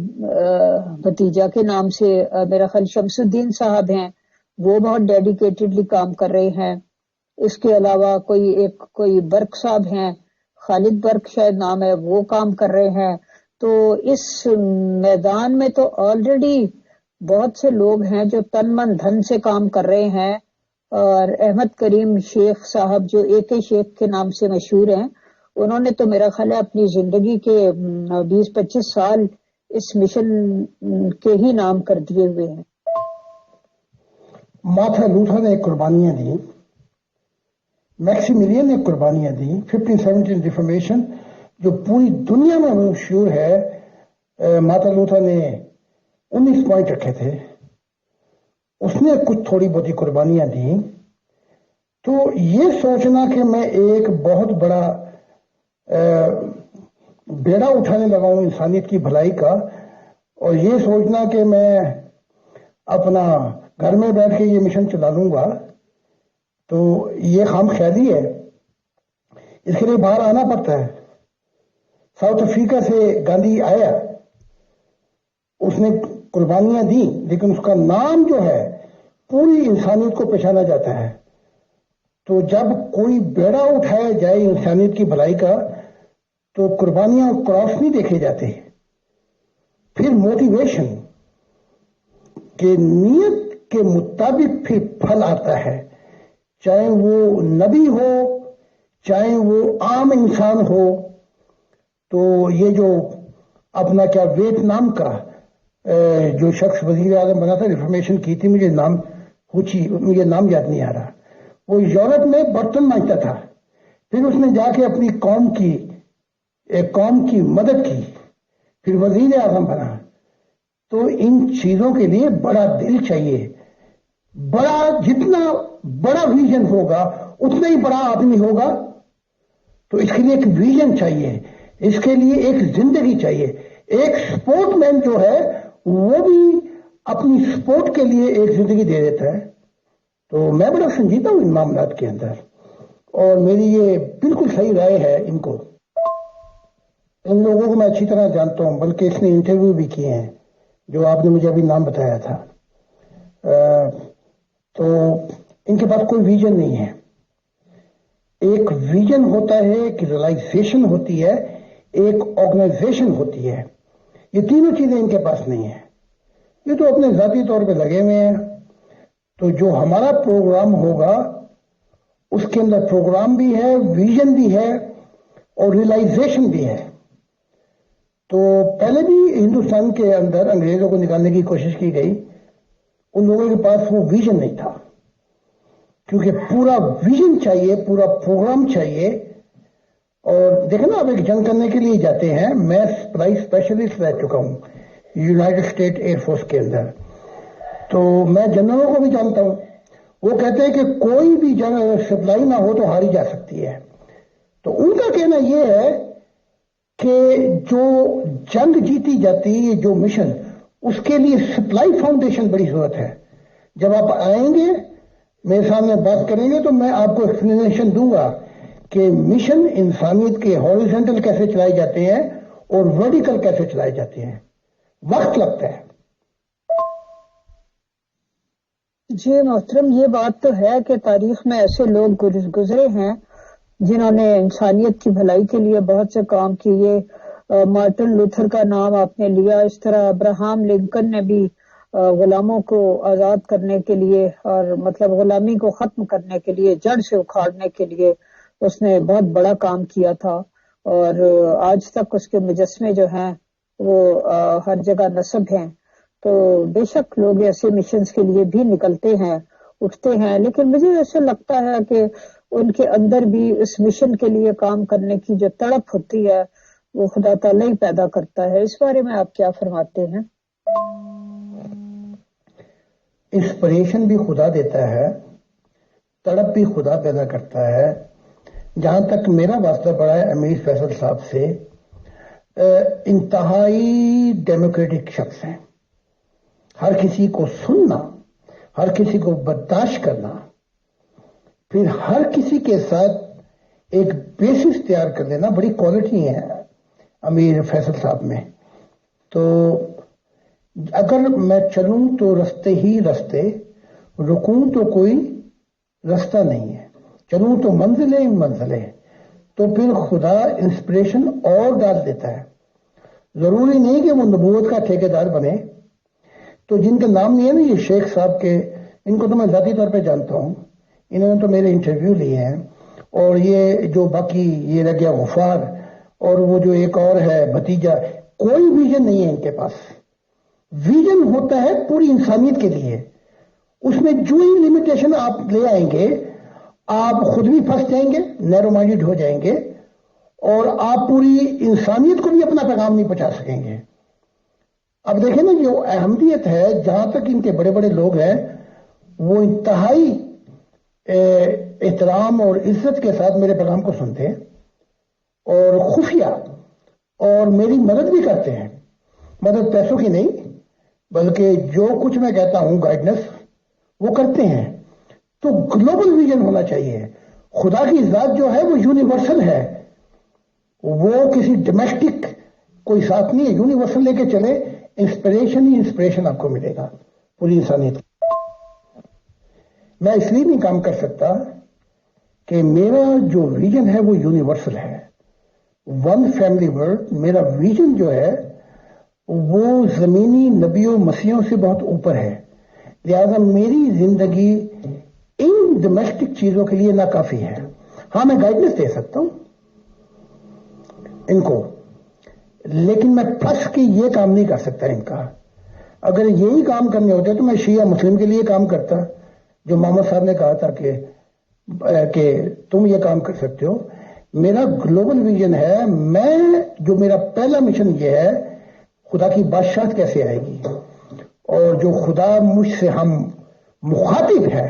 بھتیجا کے نام سے میرا خیال شمس الدین صاحب ہیں, وہ بہت ڈیڈیکیٹڈلی کام کر رہے ہیں. اس کے علاوہ کوئی برق صاحب ہیں, خالد برق شاید نام ہے, وہ کام کر رہے ہیں. تو اس میدان میں تو آلریڈی بہت سے لوگ ہیں جو تن من دھن سے کام کر رہے ہیں. اور احمد کریم شیخ صاحب جو AK شیخ کے نام سے مشہور ہیں, انہوں نے تو میرا خیال ہے اپنی زندگی کے 20-25 سال اس مشن کے ہی نام کر دیے ہوئے ہیں. مارٹن لوتھر نے قربانیاں دی, میکسیملین نے قربانیاں دی. 1517 ریفارمیشن جو پوری دنیا میں مشہور ہے, مارٹن لوتھر نے 19 پوائنٹ رکھے تھے, اس نے کچھ تھوڑی بہت قربانیاں دی. تو یہ سوچنا کہ میں ایک بہت بڑا بیڑا اٹھانے لگا ہوں انسانیت کی بھلائی کا, اور یہ سوچنا کہ میں اپنا گھر میں بیٹھ کے یہ مشن چلا لوں گا, تو یہ خام خیالی ہے. اس کے لیے باہر آنا پڑتا ہے. ساؤتھ افریقہ سے گاندھی آیا, اس نے قربانیاں دی, لیکن اس کا نام جو ہے پوری انسانیت کو پہچانا جاتا ہے. تو جب کوئی بیڑا اٹھایا جائے انسانیت کی بھلائی کا تو قربانیاں کراس نہیں دیکھے جاتے. پھر موٹیویشن کہ نیت کے مطابق پھر پھل آتا ہے, چاہے وہ نبی ہو چاہے وہ عام انسان ہو. تو یہ جو اپنا کیا ویتنام کا جو شخص وزیر اعظم بنا تھا, ریفارمیشن کی تھی, مجھے نام یاد نہیں آ رہا, وہ یورپ میں برتن مانجتا تھا, پھر اس نے جا کے اپنی قوم کی مدد کی, پھر وزیر اعظم بنا. تو ان چیزوں کے لیے بڑا دل چاہیے. جتنا بڑا ویژن ہوگا اتنا ہی بڑا آدمی ہوگا. تو اس کے لیے ایک ویژن چاہیے, اس کے لیے ایک زندگی چاہیے. ایک سپورٹ مین جو ہے وہ بھی اپنی سپورٹ کے لیے ایک زندگی دے دیتا ہے. تو میں بڑا سنجیدہ ہوں ان معاملات کے اندر, اور میری یہ بالکل صحیح رائے ہے. ان لوگوں کو میں اچھی طرح جانتا ہوں, بلکہ اس نے انٹرویو بھی کیے ہیں جو آپ نے مجھے ابھی نام بتایا تھا. تو ان کے پاس کوئی ویژن نہیں ہے. ایک ویژن ہوتا ہے, ایک ریئلائزیشن ہوتی ہے, ایک آرگنائزیشن ہوتی ہے. یہ تینوں چیزیں ان کے پاس نہیں ہیں. یہ تو اپنے ذاتی طور پہ لگے ہوئے ہیں. تو جو ہمارا پروگرام ہوگا اس کے اندر پروگرام بھی ہے, ویژن بھی ہے اور ریئلائزیشن بھی ہے. تو پہلے بھی ہندوستان کے اندر انگریزوں کو نکالنے کی کوشش کی گئی, ان لوگوں کے پاس وہ ویژن نہیں تھا, کیونکہ پورا ویژن چاہیے, پورا پروگرام چاہیے. اور دیکھیں نا، آپ ایک جنگ کرنے کے لیے جاتے ہیں. میں سپلائی اسپیشلسٹ رہ چکا ہوں یونائٹڈ اسٹیٹ ایئر فورس کے اندر، تو میں جنرلوں کو بھی جانتا ہوں. وہ کہتے ہیں کہ کوئی بھی جنگ اگر سپلائی نہ ہو تو ہاری جا سکتی ہے. تو ان کا کہنا یہ ہے کہ جو جنگ جیتی جاتی ہے، جو مشن، اس کے لیے سپلائی فاؤنڈیشن بڑی ضرورت ہے. جب آپ آئیں گے میرے سامنے بات کریں گے تو میں آپ کو ایکسپلینیشن دوں گا کہ مشن انسانیت کے ہاریزونٹل کیسے چلائے جاتے ہیں اور ورٹیکل کیسے چلائے جاتے ہیں. وقت لگتا ہے. جی محترم، یہ بات تو ہے کہ تاریخ میں ایسے لوگ گزرے ہیں جنہوں نے انسانیت کی بھلائی کے لیے بہت سے کام کیے. مارٹن لوتھر کا نام آپ نے لیا، اس طرح ابراہم لنکن نے بھی غلاموں کو آزاد کرنے کے لیے اور مطلب غلامی کو ختم کرنے کے لیے، جڑ سے اکھاڑنے کے لیے اس نے بہت بڑا کام کیا تھا. اور آج تک اس کے مجسمے جو ہیں وہ ہر جگہ نصب ہیں. تو بے شک لوگ ایسے مشنز کے لیے بھی نکلتے ہیں، اٹھتے ہیں، لیکن مجھے ایسا لگتا ہے کہ ان کے اندر بھی اس مشن کے لیے کام کرنے کی جو تڑپ ہوتی ہے وہ خدا تعالیٰ ہی پیدا کرتا ہے. اس بارے میں آپ کیا فرماتے ہیں؟ انسپریشن بھی خدا دیتا ہے، تڑپ بھی خدا پیدا کرتا ہے. جہاں تک میرا واسطہ پڑا ہے امیر فیصل صاحب سے، انتہائی ڈیموکریٹک شخص ہیں. ہر کسی کو سننا، ہر کسی کو برداشت کرنا، پھر ہر کسی کے ساتھ ایک بیسس تیار کر دینا، بڑی کوالٹی ہے امیر فیصل صاحب میں. تو اگر میں چلوں تو رستے ہی رستے، رکوں تو کوئی رستہ نہیں ہے، چلوں تو منزلیں منزلیں. تو پھر خدا انسپریشن اور ڈال دیتا ہے. ضروری نہیں کہ وہ نبوت کا ٹھیکیدار بنے. تو جن کے نام نہیں ہے نا، یہ شیخ صاحب کے، ان کو تو میں ذاتی طور پہ جانتا ہوں، انہوں نے تو میرے انٹرویو لیے ہیں. اور یہ جو باقی یہ رہ گیا غفار، اور وہ جو ایک اور ہے بھتیجا، کوئی ویژن نہیں ہے ان کے پاس. ویژن ہوتا ہے پوری انسانیت کے لیے. اس میں جو ہی لمیٹیشن آپ لے آئیں گے آپ خود بھی پھنس جائیں گے، نیرو مائنڈڈ ہو جائیں گے، اور آپ پوری انسانیت کو بھی اپنا پیغام نہیں پہنچا سکیں گے. اب دیکھیں نا، جو احمدیت ہے، جہاں تک ان کے بڑے بڑے لوگ ہیں وہ انتہائی احترام اور عزت کے ساتھ میرے پیغام کو سنتے ہیں اور خفیہ اور میری مدد بھی کرتے ہیں. مدد پیسوں کی نہیں، بلکہ جو کچھ میں کہتا ہوں گائیڈنس وہ کرتے ہیں. تو گلوبل ویژن ہونا چاہیے. خدا کی ذات جو ہے وہ یونیورسل ہے، وہ کسی ڈومیسٹک کوئی ساتھ نہیں ہے. یونیورسل لے کے چلے، انسپریشن ہی انسپریشن آپ کو ملے گا پوری انسانیت. میں اس لیے نہیں کام کر سکتا کہ میرا جو ویژن ہے وہ یونیورسل ہے، ون فیملی ورلڈ. میرا ویژن جو ہے وہ زمینی نبیوں مسیحوں سے بہت اوپر ہے. لہذا میری زندگی ان ڈومیسٹک چیزوں کے لیے ناکافی ہے. ہاں میں گائیڈنس دے سکتا ہوں ان کو، لیکن میں پھنس کے یہ کام نہیں کر سکتا ان کا. اگر یہی کام کرنے ہوتے تو میں شیعہ مسلم کے لیے کام کرتا، جو محمد صاحب نے کہا تھا کہ تم یہ کام کر سکتے ہو. میرا گلوبل ویژن ہے. میں جو میرا پہلا مشن یہ ہے، خدا کی بادشاہت کیسے آئے گی، اور جو خدا مجھ سے ہم مخاطب ہے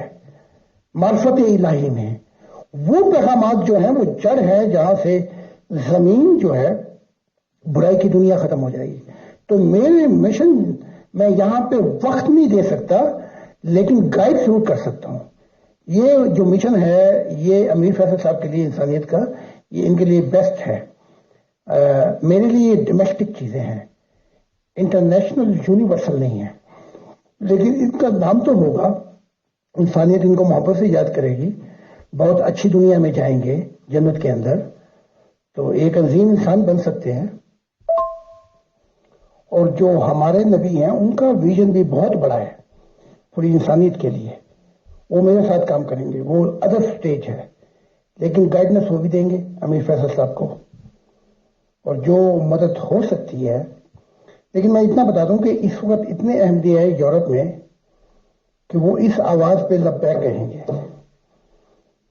معرفت الہی میں، وہ پیغامات جو ہیں وہ جڑ ہے جہاں سے زمین جو ہے برائی کی دنیا ختم ہو جائے گی. تو میرے مشن، میں یہاں پہ وقت نہیں دے سکتا لیکن گائیڈ ضرور کر سکتا ہوں. یہ جو مشن ہے یہ امیر فیصل صاحب کے لیے انسانیت کا، یہ ان کے لیے بیسٹ ہے. میرے لیے ڈومیسٹک چیزیں ہیں، انٹرنیشنل یونیورسل نہیں ہے. لیکن ان کا نام تو ہوگا، انسانیت ان کو محبت سے یاد کرے گی. بہت اچھی دنیا میں جائیں گے جنت کے اندر، تو ایک عظیم انسان بن سکتے ہیں. اور جو ہمارے نبی ہیں ان کا ویژن بھی بہت بڑا ہے پوری انسانیت کے لیے. وہ میرے ساتھ کام کریں گے، وہ ادر سٹیج ہے، لیکن گائیڈنس وہ بھی دیں گے امیر فیصل صاحب کو، اور جو مدد ہو سکتی ہے. لیکن میں اتنا بتا دوں کہ اس وقت اتنے احمدی ہے یورپ میں کہ وہ اس آواز پہ لبیک کہیں گے.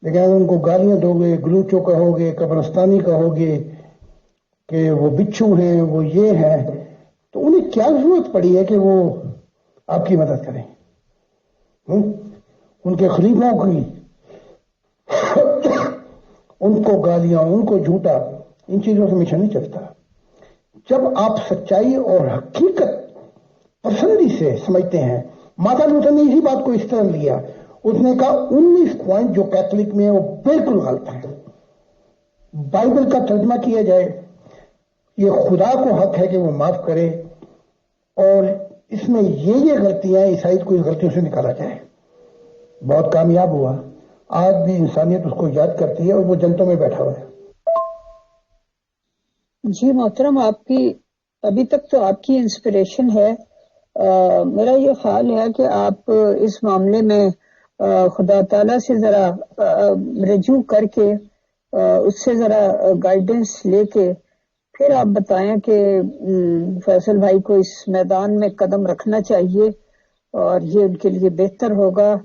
لیکن اگر ان کو گالیاں دو گے، گلوچوں کہو گے، قبرستانی کہو گے کہ وہ بچھو ہیں، وہ یہ ہیں، تو انہیں کیا ضرورت پڑی ہے کہ وہ آپ کی مدد کریں؟ ان کے خلیفوں کی ان کو گالیاں، ان کو جھوٹا، ان چیزوں سے ہمیشہ نہیں چلتا. جب آپ سچائی اور حقیقت پسندی سے سمجھتے ہیں. مارٹن لوتھر نے اسی بات کو اس طرح لیا. اس نے کہا 19 پوائنٹ جو کیتھولک میں ہیں وہ بالکل غلط ہیں. بائبل کا ترجمہ کیا جائے، یہ خدا کو حق ہے کہ وہ معاف کرے، اور اس میں یہ غلطیاں عیسائی کو اس غلطیوں سے نکالا جائے. بہت کامیاب ہوا. آج بھی انسانیت اس کو یاد کرتی ہے اور وہ جنتوں میں بیٹھا ہوا ہے. جی محترم، آپ کی ابھی تک تو آپ کی انسپریشن ہے. میرا یہ خیال ہے کہ آپ اس معاملے میں خدا تعالی سے ذرا رجوع کر کے اس سے ذرا گائیڈنس لے کے پھر آپ بتائیں کہ فیصل بھائی کو اس میدان میں قدم رکھنا چاہیے اور یہ ان کے لیے بہتر ہوگا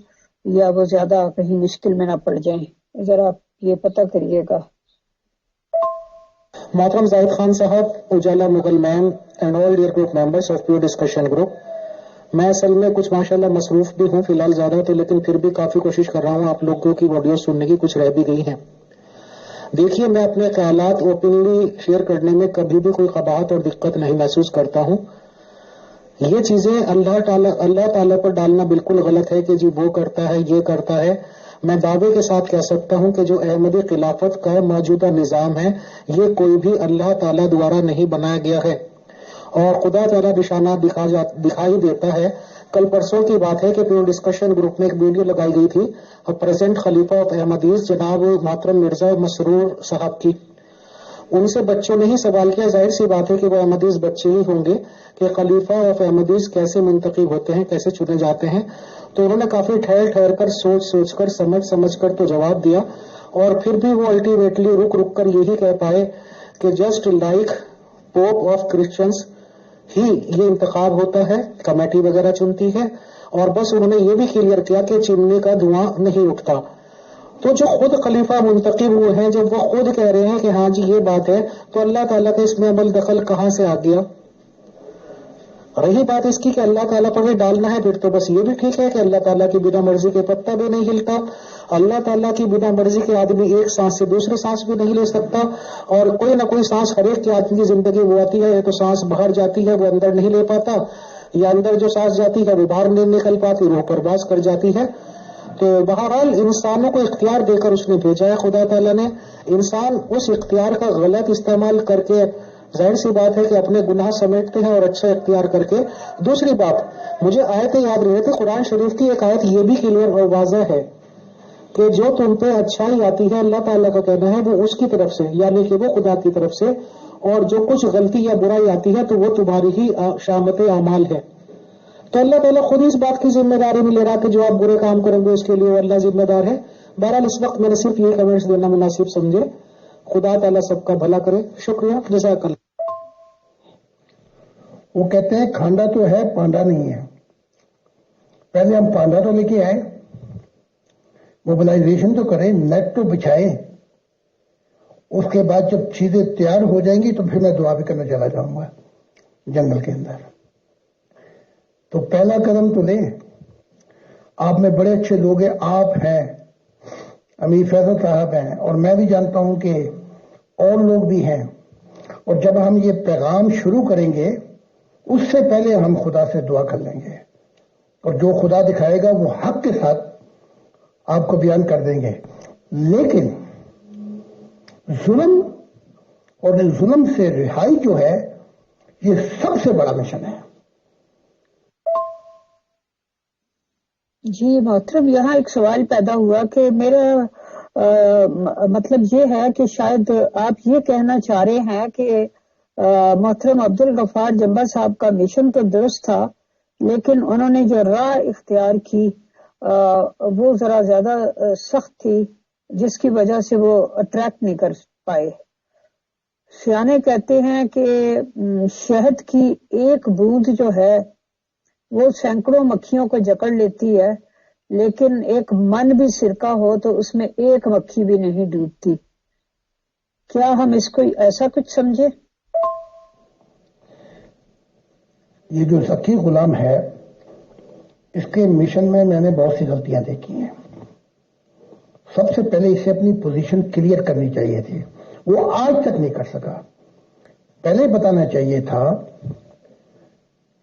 یا وہ زیادہ کہیں مشکل میں نہ پڑ جائیں. ذرا آپ یہ پتہ کریے گا. محترم زاہد خان صاحب، Ujala Mughal ma'am and all dear group members of pure discussion group, میں اصل میں کچھ ماشاءاللہ مصروف بھی ہوں فی الحال زیادہ تو، لیکن پھر بھی کافی کوشش کر رہا ہوں. آپ لوگوں کی آڈیو سننے کی کچھ رہ بھی گئی ہیں. دیکھیے، میں اپنے خیالات اوپنلی شیئر کرنے میں کبھی بھی کوئی قباحت اور دقت نہیں محسوس کرتا ہوں. یہ چیزیں اللہ تعالیٰ پر ڈالنا بالکل غلط ہے کہ جی وہ کرتا ہے، یہ کرتا ہے. میں دعوے کے ساتھ کہہ سکتا ہوں کہ جو احمدی خلافت کا موجودہ نظام ہے یہ کوئی بھی اللہ تعالیٰ دوارا نہیں بنایا گیا ہے، اور خدا تعالیٰ نشانات دکھائی دیتا ہے. کل پرسوں کی بات ہے کہ پیور ڈسکشن گروپ میں ایک ویڈیو لگائی گئی تھی پریزنٹ خلیفہ آف احمدیز جناب محترم مرزا مسرور صاحب کی. ان سے بچوں نے ہی سوال کیا، ظاہر سی بات ہے کہ وہ احمدیز بچے ہی ہوں گے، کہ خلیفہ آف احمدیز کیسے منتخب ہوتے ہیں، کیسے چنے جاتے ہیں. تو انہوں نے کافی ٹھہر کر سوچ کر سمجھ کر تو جواب دیا، اور پھر بھی وہ الٹیمیٹلی رک کر یہی کہہ پائے کہ just like pope of Christians ہی یہ انتخاب ہوتا ہے، کمیٹی وغیرہ چنتی ہے، اور بس انہوں نے یہ بھی کلیئر کیا کہ چمنی کا دھواں نہیں اٹھتا. تو جو خود خلیفہ منتخب ہوئے ہیں، جب وہ خود کہہ رہے ہیں کہ ہاں جی یہ بات ہے، تو اللہ تعالیٰ کا اس میں عمل دخل کہاں سے آ گیا؟ رہی بات اس کی کہ اللہ تعالیٰ پر ہی ڈالنا ہے، پھر تو بس یہ بھی ٹھیک ہے کہ اللہ تعالیٰ کی بنا مرضی کے پتا بھی نہیں ہلتا. اللہ تعالیٰ کی بنا مرضی کے آدمی ایک سانس سے دوسری سانس بھی نہیں لے سکتا، اور کوئی نہ کوئی سانس ہر ایک کے آدمی کی زندگی وہ آتی ہے، تو سانس باہر جاتی ہے وہ اندر نہیں لے پاتا، یا اندر جو سانس جاتی ہے وہ باہر نہیں نکل پاتی، روح پرواز کر جاتی ہے. تو بہرحال انسانوں کو اختیار دے کر اس نے بھیجا ہے خدا تعالیٰ نے. انسان اس اختیار کا غلط استعمال کر کے ظاہر سی بات ہے کہ اپنے گناہ سمیٹتے ہیں، اور اچھا اختیار کر کے. دوسری بات، مجھے آیتیں یاد نہیں رہتی، قرآن شریف کی ایک آیت یہ بھی کلیئر اور واضح ہے کہ جو تم پہ اچھائی آتی ہے اللہ تعالیٰ کا کہنا ہے وہ اس کی طرف سے، یعنی کہ وہ خدا کی طرف سے، اور جو کچھ غلطی یا برائی آتی ہے تو وہ تمہاری ہی شامت اعمال ہے. تو اللہ تعالیٰ خود اس بات کی ذمہ داری نہیں لے رہا کہ جو آپ برے کام کریں گے اس کے لیے اللہ ذمہ دار ہے. بہرحال اس وقت میں نے صرف یہ کمنٹس دینا مناسب سمجھے. خدا تعالیٰ سب کا بھلا کرے. شکریہ، جزاک اللہ. وہ کہتے ہیں کھانڈا تو ہے پانڈا نہیں ہے. پہلے ہم پانڈا تو لے کے آئے، موبلائزیشن تو کریں، نیٹ تو بچھائیں، اس کے بعد جب چیزیں تیار ہو جائیں گی تو پھر میں دعا بھی کرنے چلا جاؤں گا جنگل کے اندر. تو پہلا قدم تو لیں. آپ میں بڑے اچھے لوگ ہیں، آپ ہیں، امیر فیصل صاحب ہیں، اور میں بھی جانتا ہوں کہ اور لوگ بھی ہیں. اور جب ہم یہ پیغام شروع کریں گے اس سے پہلے ہم خدا سے دعا کر لیں گے، اور جو خدا دکھائے گا وہ حق کے ساتھ آپ کو بیان کر دیں گے. لیکن ظلم اور ظلم سے رہائی جو ہے یہ سب سے بڑا مشن ہے. جی محترم، یہاں ایک سوال پیدا ہوا کہ میرا مطلب یہ ہے کہ شاید آپ یہ کہنا چاہ رہے ہیں کہ محترم عبد الغفار جمبا صاحب کا مشن تو درست تھا، لیکن انہوں نے جو راہ اختیار کی وہ ذرا زیادہ سخت تھی، جس کی وجہ سے وہ اٹریکٹ نہیں کر پائے. سیانے کہتے ہیں کہ شہد کی ایک بوند جو ہے وہ سینکڑوں مکھیوں کو جکڑ لیتی ہے، لیکن ایک من بھی سرکہ ہو تو اس میں ایک مکھی بھی نہیں ڈوبتی. کیا ہم اس کو ایسا کچھ سمجھے؟ یہ جو ذکی غلام ہے اس کے مشن میں نے بہت سی غلطیاں دیکھی ہیں. سب سے پہلے اسے اپنی پوزیشن کلیئر کرنی چاہیے تھی. وہ آج تک نہیں کر سکا. پہلے بتانا چاہیے تھا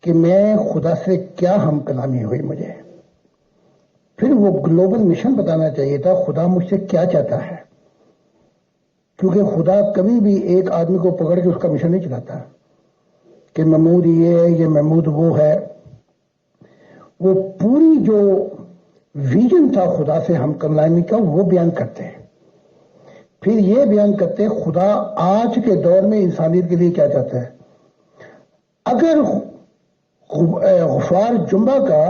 کہ میں خدا سے کیا ہم کلامی ہوئی مجھے. پھر وہ گلوبل مشن بتانا چاہیے تھا خدا مجھ سے کیا چاہتا ہے. کیونکہ خدا کبھی بھی ایک آدمی کو پکڑ کے اس کا مشن نہیں چلاتا کہ محمود یہ ہے یہ محمود وہ ہے. وہ پوری جو ویژن تھا خدا سے ہم کلامی کا وہ بیان کرتے ہیں. پھر یہ بیان کرتے ہیں خدا آج کے دور میں انسانیت کے لیے کیا چاہتا ہے. اگر غفار جمبہ کا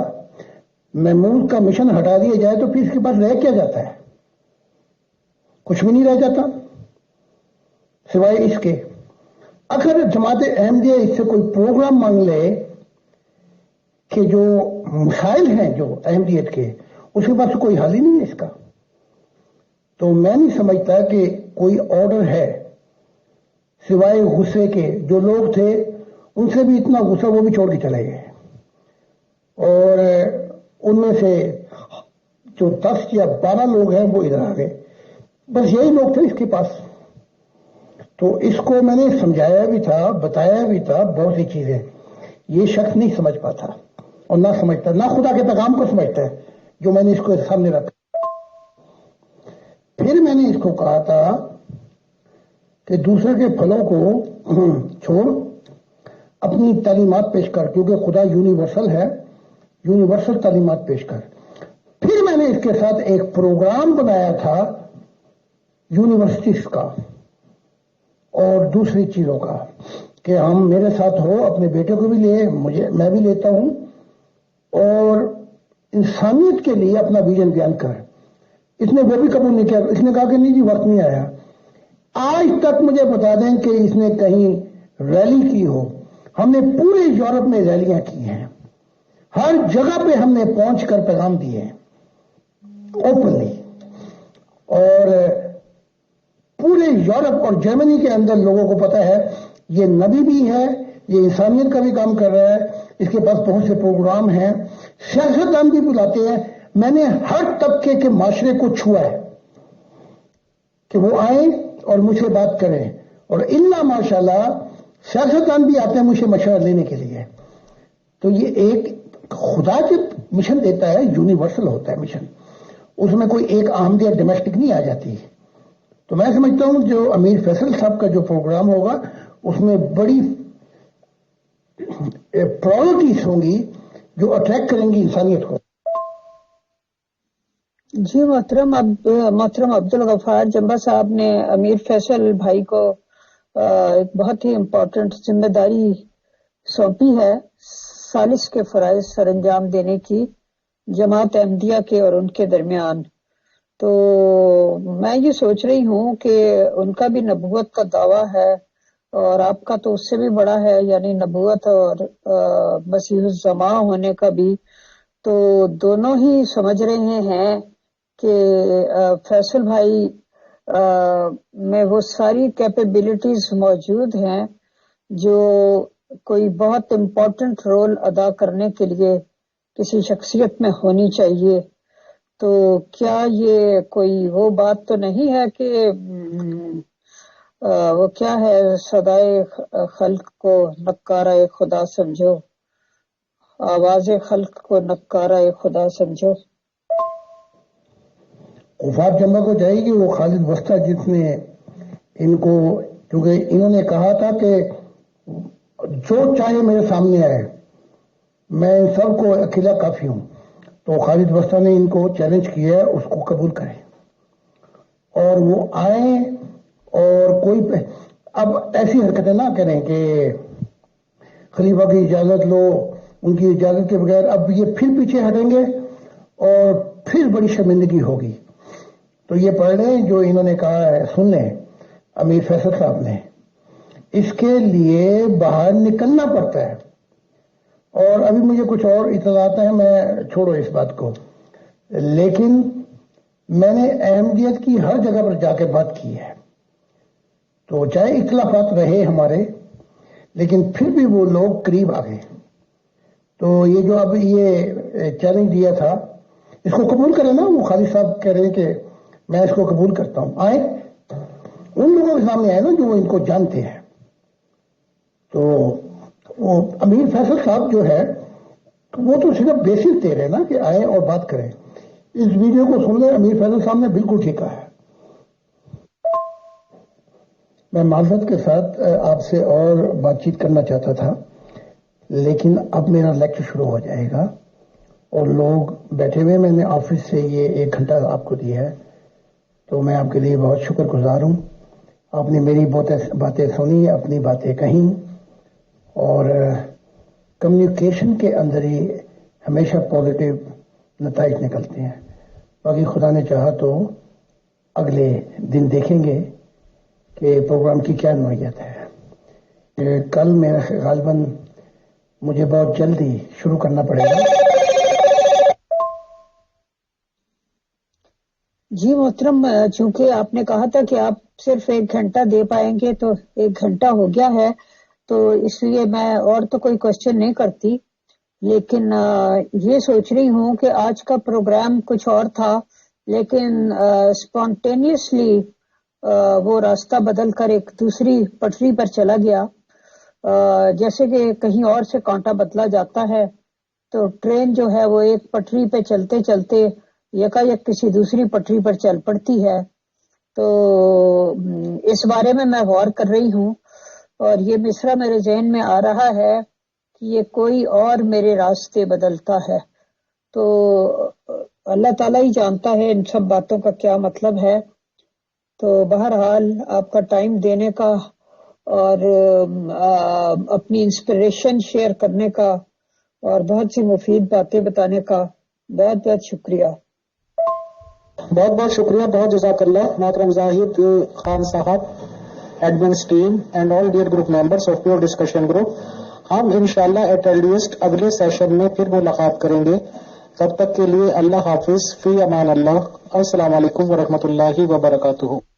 محمود کا مشن ہٹا دیا جائے تو پھر اس کے پاس رہ کیا جاتا ہے؟ کچھ بھی نہیں رہ جاتا سوائے اس کے. اگر جماعت احمدیہ اس سے کوئی پروگرام مانگ لے کہ جو مسائل ہیں جو احمدیت کے اس کے پاس کوئی حل ہی نہیں ہے اس کا، تو میں نہیں سمجھتا کہ کوئی آرڈر ہے سوائے غصے کے. جو لوگ تھے ان سے بھی اتنا غصہ وہ بھی چھوڑ کے چلے گئے. اور ان میں سے جو 10 یا 12 لوگ ہیں وہ ادھر آ گئے. بس یہی لوگ تھے اس کے پاس. تو اس کو میں نے سمجھایا بھی تھا بتایا بھی تھا بہت سی چیزیں. یہ شخص نہیں سمجھ پاتا اور نہ سمجھتا نہ خدا کے پیغام کو سمجھتا ہے جو میں نے اس کو سامنے رکھا. پھر میں نے اس کو کہا تھا کہ دوسرے کے پھلوں کو چھوڑ اپنی تعلیمات پیش کر، کیونکہ خدا یونیورسل ہے. یونیورسل تعلیمات پیش کر. پھر میں نے اس کے ساتھ ایک پروگرام بنایا تھا یونیورسٹیز کا اور دوسری چیزوں کا کہ ہم میرے ساتھ ہو، اپنے بیٹے کو بھی لے، میں بھی لیتا ہوں، اور انسانیت کے لیے اپنا ویژن بیان کر. اس نے وہ بھی قبول نہیں کیا. اس نے کہا کہ نہیں جی وقت نہیں آیا. آج تک مجھے بتا دیں کہ اس نے کہیں ریلی کی ہو. ہم نے پورے یورپ میں ریلیاں کی ہیں، ہر جگہ پہ ہم نے پہنچ کر پیغام دیے اوپنلی. اور پورے یورپ اور جرمنی کے اندر لوگوں کو پتا ہے یہ نبی بھی ہے، یہ انسانیت کا بھی کام کر رہا ہے. اس کے پاس بہت سے پروگرام ہیں. سیاستدان بھی بلاتے ہیں. میں نے ہر طبقے کے معاشرے کو چھوا ہے کہ وہ آئیں اور مجھ سے بات کریں. اور اللہ ماشاءاللہ سیاستدان بھی آتے ہیں مجھ سے مشورہ لینے کے لیے. تو یہ ایک خدا جب مشن دیتا ہے یونیورسل ہوتا ہے مشن. اس میں کوئی ایک احمدیہ ڈومیسٹک نہیں آ جاتی. تو میں سمجھتا ہوں جو امیر فیصل صاحب کا جو پروگرام ہوگا اس میں بڑی پرائورٹیز ہوں گی جو اٹریکٹ کریں گی انسانیت کو. جی محترم عبدالغفار جمبہ صاحب نے امیر فیصل بھائی کو ایک بہت ہی امپورٹنٹ ذمہ داری سونپی ہے ثالث کے فرائض سر انجام دینے کی جماعت احمدیہ کے اور ان کے درمیان. تو میں یہ سوچ رہی ہوں کہ ان کا بھی نبوت کا دعویٰ ہے اور آپ کا تو اس سے بھی بڑا ہے، یعنی نبوت اور مسیح الزماں ہونے کا بھی. تو دونوں ہی سمجھ رہے ہیں کہ فیصل بھائی میں وہ ساری کیپیبلٹیز موجود ہیں جو کوئی بہت امپورٹنٹ رول ادا کرنے کے لیے کسی شخصیت میں ہونی چاہیے. تو کیا یہ کوئی وہ بات تو نہیں ہے کہ وہ کیا ہے صدائے خلق کو نکارہ خدا سمجھو، آواز خلق کو نکارہ خدا سمجھو؟ غفار جمبہ کو چاہیے کہ وہ خالد وسطی جس نے ان کو، کیونکہ انہوں نے کہا تھا کہ جو چاہے میرے سامنے آئے میں ان سب کو اکیلا کافی ہوں. تو خالد وسطی نے ان کو چیلنج کیا ہے اس کو قبول کریں اور وہ آئیں اور کوئی اب ایسی حرکتیں نہ کریں کہ خلیفہ کی اجازت لو، ان کی اجازت کے بغیر اب یہ پھر پیچھے ہٹیں گے اور پھر بڑی شرمندگی ہوگی. تو یہ پڑھ لیں جو انہوں نے کہا ہے، سن لیں امیر فیصل صاحب نے. اس کے لیے باہر نکلنا پڑتا ہے. اور ابھی مجھے کچھ اور اطلاعات ہیں، میں چھوڑو اس بات کو. لیکن میں نے احمدیت کی ہر جگہ پر جا کے بات کی ہے. تو چاہے اختلافات رہے ہمارے، لیکن پھر بھی وہ لوگ قریب آ گئے. تو یہ جو اب یہ چیلنج دیا تھا، اس کو قبول کریں نا. وہ خالد صاحب کہہ رہے ہیں کہ میں اس کو قبول کرتا ہوں. آئے ان لوگوں کے سامنے آئے نا جو ان کو جانتے ہیں. تو وہ امیر فیصل صاحب جو ہے وہ تو صرف بیسک دے رہے نا کہ آئے اور بات کریں. اس ویڈیو کو سن لیں. امیر فیصل صاحب نے بالکل ٹھیک کہا ہے. میں معذرت کے ساتھ آپ سے اور بات چیت کرنا چاہتا تھا، لیکن اب میرا لیکچر شروع ہو جائے گا اور لوگ بیٹھے ہوئے. میں نے آفس سے یہ 1 گھنٹہ آپ کو دیا ہے، تو میں آپ کے لیے بہت شکر گزار ہوں. آپ نے میری بہت باتیں سنی، اپنی باتیں کہیں، اور کمیونیکیشن کے اندر ہی ہمیشہ پازیٹیو نتائج نکلتے ہیں. باقی خدا نے چاہا تو اگلے دن دیکھیں گے کہ پروگرام کی کیا نوعیت ہے. کل میں غالباً مجھے بہت جلدی شروع کرنا پڑے گا. جی محترم، چونکہ آپ نے کہا تھا کہ آپ صرف 1 گھنٹہ دے پائیں گے، تو 1 گھنٹہ ہو گیا ہے، تو اس لیے میں اور تو کوئی کوشچن نہیں کرتی. لیکن یہ سوچ رہی ہوں کہ آج کا پروگرام کچھ اور تھا، لیکن اسپونٹینیسلی وہ راستہ بدل کر ایک دوسری پٹری پر چلا گیا. جیسے کہ کہیں اور سے کانٹا بدلا جاتا ہے، تو ٹرین جو ہے وہ ایک پٹری پہ چلتے چلتے یکایک کسی دوسری پٹری پر چل پڑتی ہے. تو اس بارے میں غور کر رہی ہوں، اور یہ مصرع میرے ذہن میں آ رہا ہے کہ یہ کوئی اور میرے راستے بدلتا ہے. تو اللہ تعالیٰ ہی جانتا ہے ان سب باتوں کا کیا مطلب ہے. تو بہرحال آپ کا ٹائم دینے کا اور اپنی انسپریشن شیئر کرنے کا اور بہت سی مفید باتیں بتانے کا بہت بہت شکریہ. بہت بہت شکریہ. بہت جزاک اللہ محترم زاہد خان صاحب، admins team and all dear group members of pure discussion group. ہم انشاءاللہ ایٹ ایرلیسٹ اگلے سیشن میں پھر ملاقات کریں گے. تب تک کے لیے اللہ حافظ، فی امان اللہ. السلام علیکم ورحمۃ اللہ وبرکاتہ.